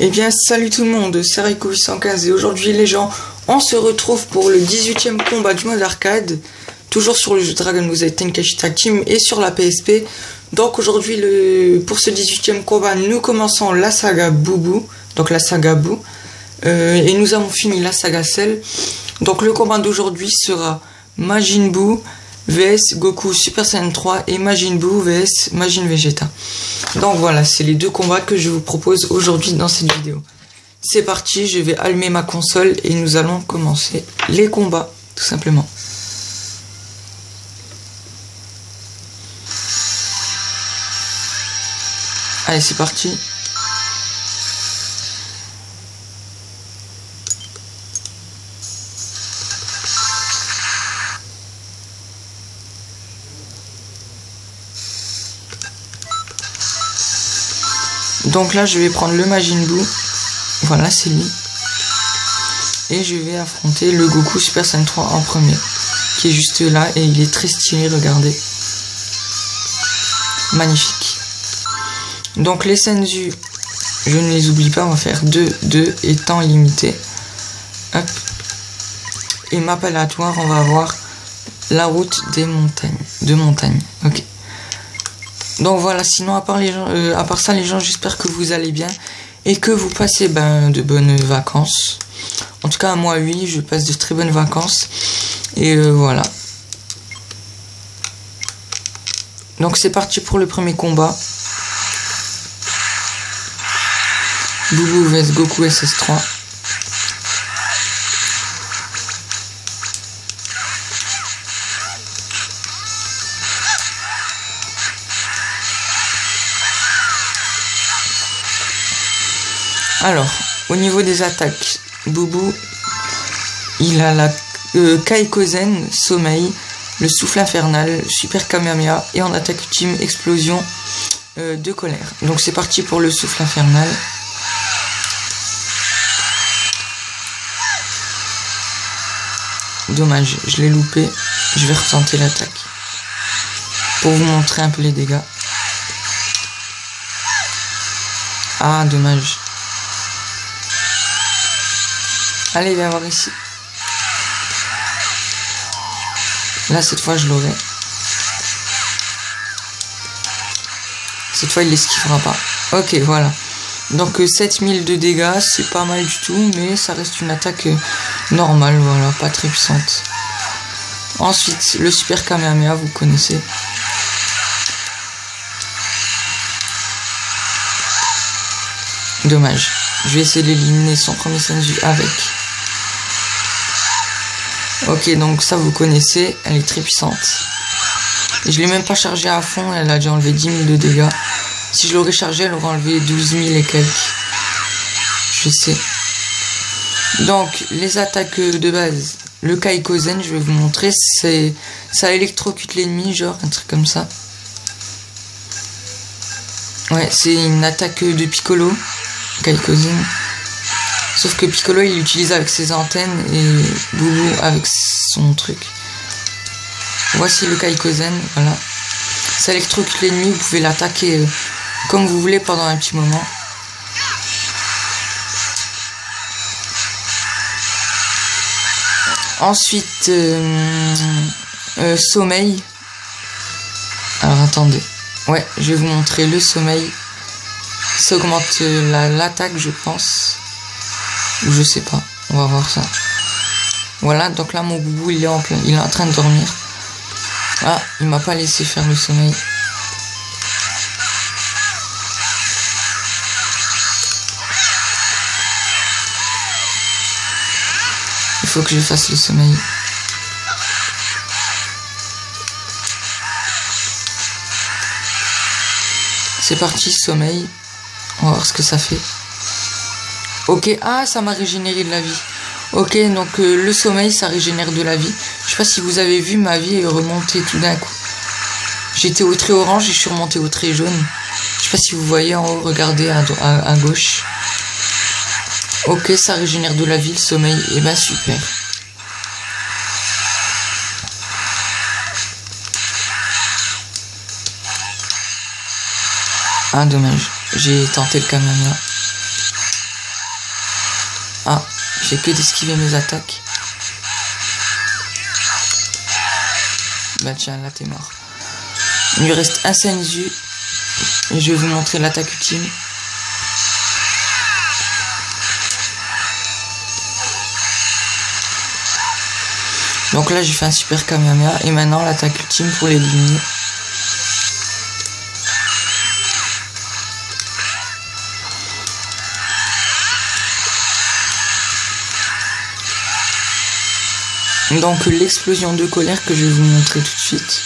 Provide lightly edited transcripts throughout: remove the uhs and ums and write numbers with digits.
Eh bien, salut tout le monde, c'est Raiko 815 et aujourd'hui les gens, on se retrouve pour le 18e combat du mode arcade, toujours sur le jeu Dragon Ball Z Tenkaichi Tag Team et sur la PSP. Donc aujourd'hui, pour ce 18e combat, nous commençons la saga Boubou, donc la saga Boo, et nous avons fini la saga Cell. Donc le combat d'aujourd'hui sera Majin Buu vs Goku Super Saiyan 3 et Majin Buu vs Majin Vegeta. Donc voilà, c'est les deux combats que je vous propose aujourd'hui dans cette vidéo. C'est parti, je vais allumer ma console et nous allons commencer les combats, tout simplement. Allez, c'est parti. Donc là, je vais prendre le Majin Buu. Voilà, c'est lui. Et je vais affronter le Goku Super Saiyan 3 en premier. Qui est juste là et il est très stylé, regardez. Magnifique. Donc les Senzu, je ne les oublie pas, on va faire 2 et temps limité. Hop. Et map aléatoire, on va avoir la route des montagnes. De montagne. Ok. Donc voilà, sinon à part ça les gens, j'espère que vous allez bien et que vous passez de bonnes vacances. En tout cas moi oui, je passe de très bonnes vacances et voilà. Donc c'est parti pour le premier combat. Boubou vs Goku SS3. Alors, au niveau des attaques, Boubou, il a la Kaikozen, Sommeil, le souffle infernal, Super Kamehameha et en attaque ultime, explosion de colère. Donc c'est parti pour le souffle infernal. Dommage, je l'ai loupé. Je vais retenter l'attaque pour vous montrer un peu les dégâts. Ah, dommage. Allez, viens voir ici. Là, cette fois, je l'aurai. Cette fois, il l'esquivera pas. Ok, voilà. Donc, 7000 de dégâts, c'est pas mal du tout, mais ça reste une attaque normale, voilà, pas très puissante. Ensuite, le Super Kamehameha, vous connaissez. Dommage. Je vais essayer d'éliminer son premier Senzu avec. Ok, donc ça vous connaissez, elle est très puissante. Et je l'ai même pas chargée à fond, elle a déjà enlevé 10 000 de dégâts. Si je l'aurais chargée, elle aurait enlevé 12 000 et quelques. Je sais. Donc, les attaques de base. Le Kaikozen, je vais vous montrer, ça électrocute l'ennemi, genre un truc comme ça. Ouais, c'est une attaque de Piccolo. Kaikozen. Sauf que Piccolo il l'utilise avec ses antennes et Boubou avec son truc. Voici le Kaikozen, voilà. Ça électrocute l'ennemi, vous pouvez l'attaquer comme vous voulez pendant un petit moment. Ensuite, sommeil. Alors attendez. Ouais, je vais vous montrer le sommeil. Ça augmente l'attaque, je pense. Ou je sais pas. On va voir ça. Voilà, donc là, mon Boubou, il est en train de dormir. Ah, il m'a pas laissé faire le sommeil. Il faut que je fasse le sommeil. C'est parti, sommeil. On va voir ce que ça fait. Ok, ah, ça m'a régénéré de la vie. Ok, donc le sommeil, ça régénère de la vie. Je sais pas si vous avez vu, ma vie est remontée tout d'un coup. J'étais au trait orange et je suis remonté au trait jaune. Je sais pas si vous voyez en haut, regardez à gauche. Ok, ça régénère de la vie, le sommeil. Et ben super. Ah, dommage. J'ai tenté le Kamehameha. J'ai que d'esquiver mes attaques. Bah tiens, là t'es mort. Il lui reste un Senzu. Et je vais vous montrer l'attaque ultime. Donc là j'ai fait un super Kamehameha. Et maintenant l'attaque ultime pour l'éliminer. Donc l'explosion de colère que je vais vous montrer tout de suite.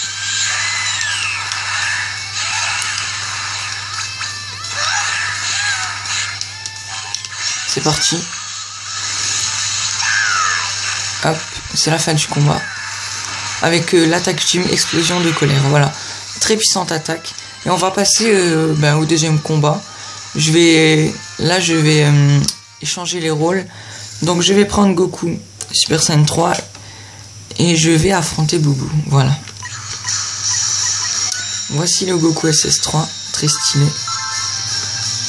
C'est parti. Hop, c'est la fin du combat. Avec l'attaque ultime, explosion de colère. Voilà, très puissante attaque. Et on va passer au deuxième combat. Je vais échanger les rôles. Donc je vais prendre Goku Super Saiyan 3 et je vais affronter Boubou. Voilà. Voici le Goku SS3, très stylé.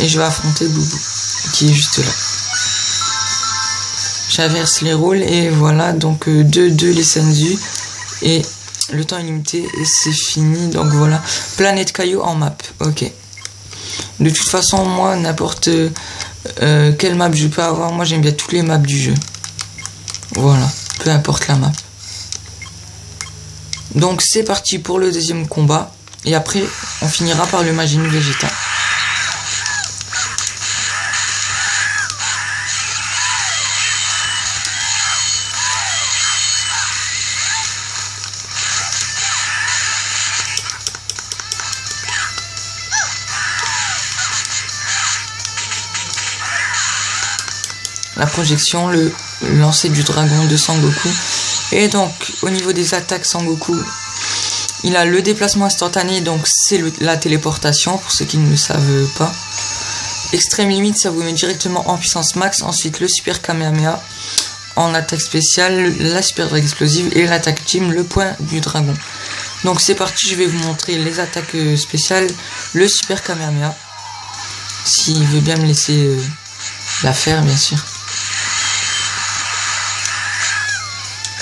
Et je vais affronter Boubou, qui est juste là. J'inverse les rôles et voilà, donc 2 les Senzu et le temps est limité et c'est fini. Donc voilà, planète caillou en map. Ok. De toute façon, moi, n'importe quelle map je peux avoir, moi j'aime bien toutes les maps du jeu. Voilà, peu importe la map. Donc c'est parti pour le deuxième combat et après on finira par le Majin Vegeta. La projection, le lancer du dragon de Sangoku. Et donc au niveau des attaques, Sangoku, il a le déplacement instantané, donc c'est la téléportation pour ceux qui ne le savent pas. Extrême limite, ça vous met directement en puissance max. Ensuite le super Kamehameha en attaque spéciale, la super vague explosive et l'attaque ultime, le point du dragon. Donc c'est parti, je vais vous montrer les attaques spéciales. Le super Kamehameha, s'il veut bien me laisser la faire, bien sûr.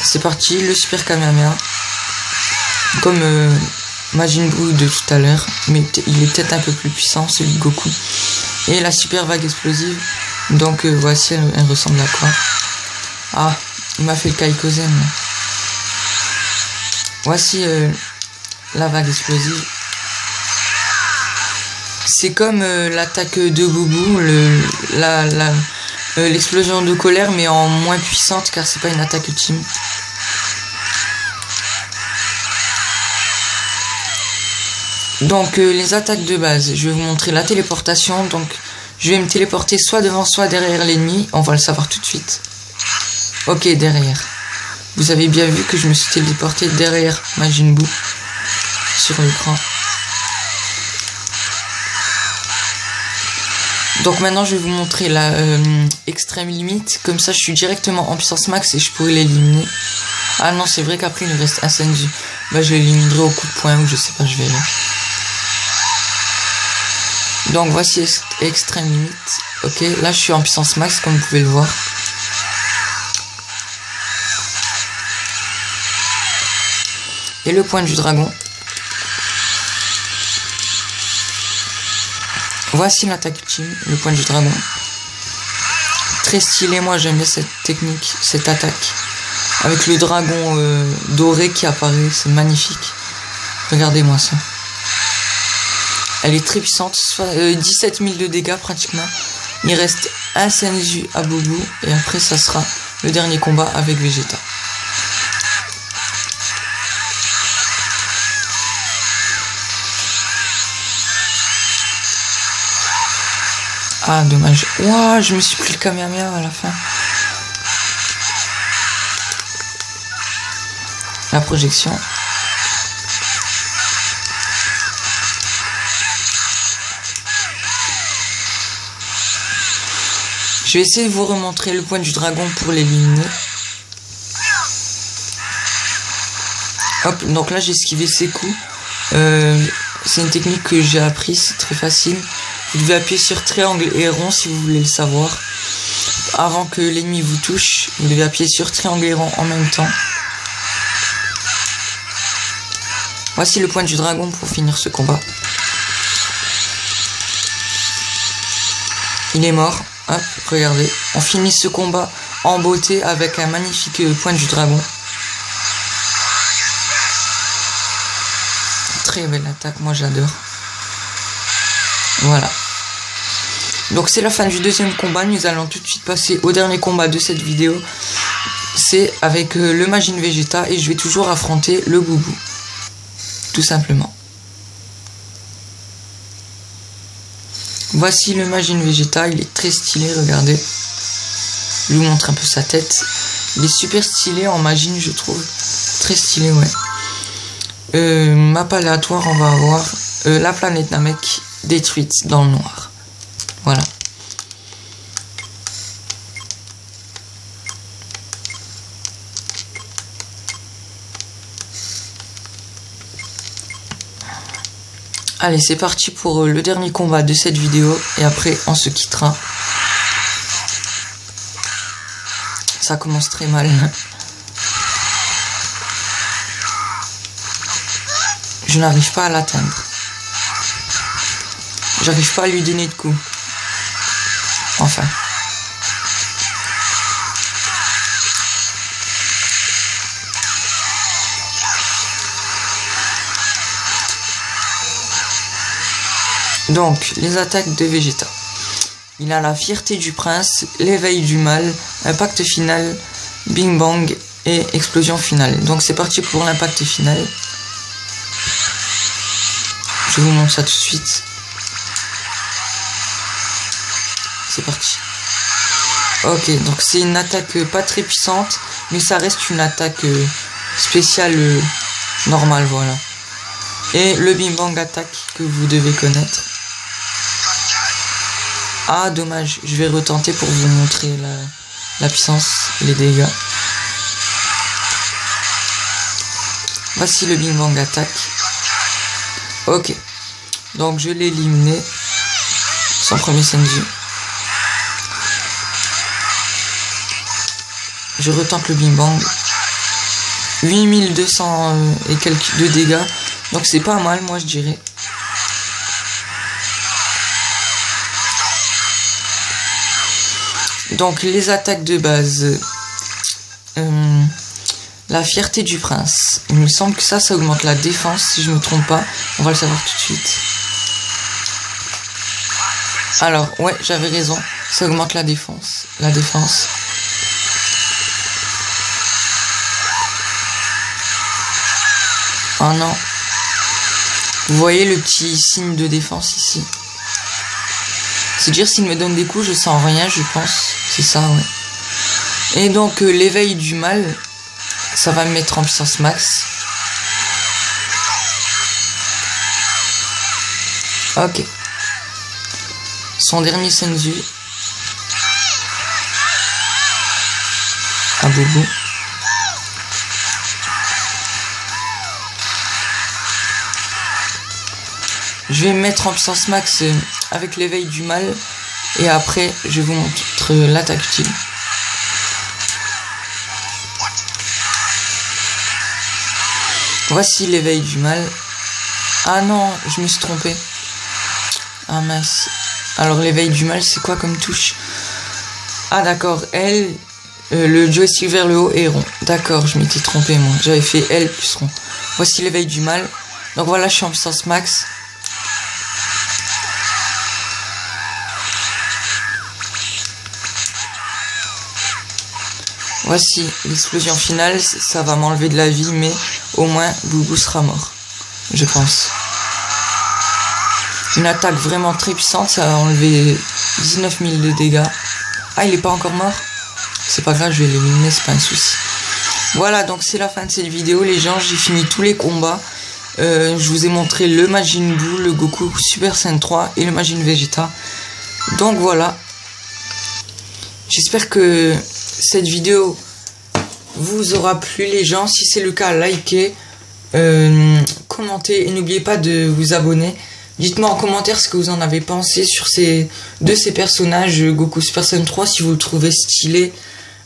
C'est parti, le super Kamehameha. Comme Majin Buu de tout à l'heure, mais il est peut-être un peu plus puissant, celui de Goku. Et la super vague explosive. Donc voici, elle ressemble à quoi? Ah, il m'a fait le Kaikozen. Voici la vague explosive. C'est comme l'attaque de Boubou, l'explosion de colère, mais en moins puissante car c'est pas une attaque ultime. Donc les attaques de base, je vais vous montrer la téléportation. Donc je vais me téléporter soit devant soit derrière l'ennemi. On va le savoir tout de suite. Ok, derrière. Vous avez bien vu que je me suis téléporté derrière Majin Buu sur l'écran. Donc maintenant je vais vous montrer la extrême limite. Comme ça je suis directement en puissance max et je pourrais l'éliminer. Ah non, c'est vrai qu'après il me reste un Senzu. Bah je l'éliminerai au coup de poing ou je sais pas, je verrai. Donc voici extrême limite. Ok, là je suis en puissance max comme vous pouvez le voir. Et le point du dragon. Voici l'attaque ultime, le point du dragon. Très stylé, moi j'aime bien cette technique, cette attaque. Avec le dragon doré qui apparaît, c'est magnifique. Regardez-moi ça. Elle est très puissante, 17 000 de dégâts pratiquement. Il reste un Senzu à Boubou et après ça sera le dernier combat avec Vegeta. Ah dommage. Ouah, je me suis pris le Kamehameha à la fin. La projection. Je vais essayer de vous remontrer le point du dragon pour l'éliminer. Hop, donc là j'ai esquivé ses coups. C'est une technique que j'ai appris, c'est très facile. Vous devez appuyer sur triangle et rond si vous voulez le savoir. Avant que l'ennemi vous touche, vous devez appuyer sur triangle et rond en même temps. Voici le point du dragon pour finir ce combat. Il est mort. Hop, regardez. On finit ce combat en beauté avec un magnifique point du dragon. Très belle attaque, moi j'adore. Voilà. Donc c'est la fin du deuxième combat. Nous allons tout de suite passer au dernier combat de cette vidéo. C'est avec le Majin Vegeta et je vais toujours affronter le Boubou. Tout simplement. Voici le Majin Vegeta, il est très stylé, regardez. Je vous montre un peu sa tête. Il est super stylé en Majin, je trouve. Très stylé, ouais. Map aléatoire, on va avoir la planète Namek détruite dans le noir. Voilà. Allez, c'est parti pour le dernier combat de cette vidéo et après on se quittera. Ça commence très mal. Je n'arrive pas à l'atteindre. J'arrive pas à lui donner de coups. Enfin. Donc, les attaques de Vegeta. Il a la fierté du prince, l'éveil du mal, impact final, bing bang et explosion finale. Donc c'est parti pour l'impact final. Je vous montre ça tout de suite. C'est parti. Ok, donc c'est une attaque pas très puissante, mais ça reste une attaque spéciale normale, voilà. Et le bing bang attaque que vous devez connaître. Ah, dommage, je vais retenter pour vous montrer la puissance, les dégâts. Voici le bing bang attaque. Ok, donc je l'ai éliminé. Son premier Senju. Je retente le bing bang. 8200 et quelques de dégâts. Donc c'est pas mal, moi je dirais. Donc les attaques de base. La fierté du prince. Il me semble que ça augmente la défense, si je me trompe pas. On va le savoir tout de suite. Alors, ouais, j'avais raison. Ça augmente la défense. Oh non. Vous voyez le petit signe de défense ici. C'est-à-dire s'il me donne des coups, je sens rien, je pense. C'est ça, ouais. Et donc l'éveil du mal, ça va me mettre en puissance max. Ok. Son dernier Senju. Un boubou. Je vais me mettre en puissance max avec l'éveil du mal. Et après, je vous montre l'attaque utile. Voici l'éveil du mal. Ah non, je me suis trompé. Ah mince. Alors l'éveil du mal, c'est quoi comme touche? Ah d'accord, L, le joystick vers le haut et rond. D'accord, je m'étais trompé moi. J'avais fait L plus rond. Voici l'éveil du mal. Donc voilà, je suis en puissance max. Voici l'explosion finale, ça va m'enlever de la vie, mais au moins Boubou sera mort, je pense. Une attaque vraiment très puissante, ça a enlevé 19 000 de dégâts. Ah, il est pas encore mort? C'est pas grave, je vais l'éliminer, c'est pas un souci. Voilà, donc c'est la fin de cette vidéo, les gens, j'ai fini tous les combats. Je vous ai montré le Majin Buu, le Goku Super Saiyan 3 et le Majin Vegeta. Donc voilà. J'espère que cette vidéo vous aura plu, les gens. Si c'est le cas, likez, commentez et n'oubliez pas de vous abonner. Dites-moi en commentaire ce que vous en avez pensé sur ces personnages Goku Super Saiyan 3, si vous le trouvez stylé.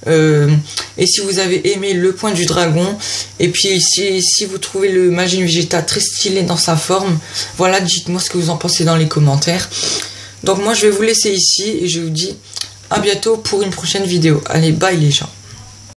Et si vous avez aimé le point du dragon, et puis si vous trouvez le Majin Vegeta très stylé dans sa forme, voilà, dites-moi ce que vous en pensez dans les commentaires. Donc moi je vais vous laisser ici et je vous dis à bientôt pour une prochaine vidéo. Allez, bye les gens.